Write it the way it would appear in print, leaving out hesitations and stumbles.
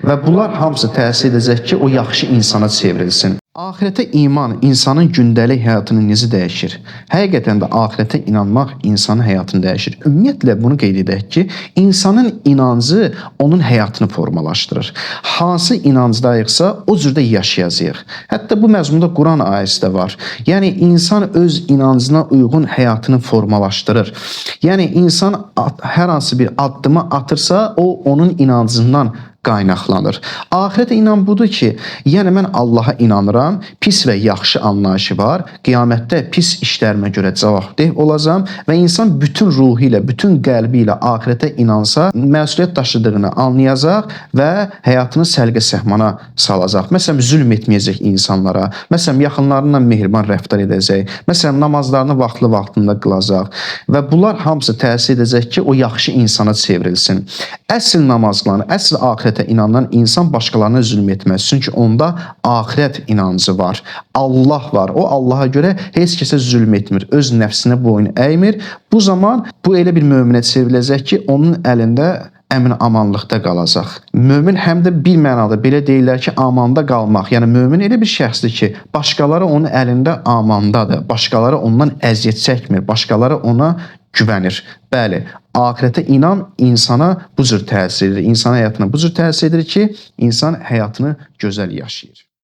və bunlar hamısı təsir edəcək ki, o yaxşı insana çevrilsin. Axirətə iman insanın gündəlik həyatını necə dəyişir? Həqiqətən də axirətə inanmaq insanın həyatını dəyişir. Ümumiyyətlə bunu qeyd edək ki, insanın inancı onun həyatını formalaşdırır. Hansı inancdayıqsa o cürdə yaşayacağıq. Hətta bu məzmunda Quran ayəsi də var. Yəni insan öz inancına uyğun həyatını formalaşdırır. Yəni insan hər hansı bir addımı atırsa, o onun inancından qaynaqlanır. Axirətə inan budur ki, yəni mən Allaha inanıram, pis və yaxşı anlayışı var, qiyamətdə pis işlərimə görə cavabdeh olacam və insan bütün ruhu ilə, bütün qəlbi ilə axirətə inansa, məsuliyyət daşıdığını anlayacaq və həyatını səlqə-səhmana salacaq. Məsələn, zülm etməyəcək insanlara, məsələn, yaxınlarından mehriban rəftar edəcək, məsələn, namazlarını vaxtında qılacaq və bunlar hamısı təsir edəcək ki, o yaxşı insana çevrilsin. Əsl namaz qılan, əsl axirətə inanan insan başqalarına zülm etməz. Çünki onda axirət inancı var. Allah var. O Allaha görə heç kəsə zülm etmir. Öz nəfsinə boyun əymir. Bu zaman bu elə bir möminə çevriləcək ki, onun əlində əmin-amanlıqda qalacaq. Mömin həm də bir mənada belə deyirlər ki, amanda qalmaq. Yəni mömin elə bir şəxsdir ki, başqaları onun əlində amandadır. Başqaları ondan əziyyət çəkmir. Başqaları ona güvənir. Bəli, axirətə inan insana bu cür təsir edir. İnsan həyatına bu cür təsir edir ki, insan həyatını gözəl yaşayır.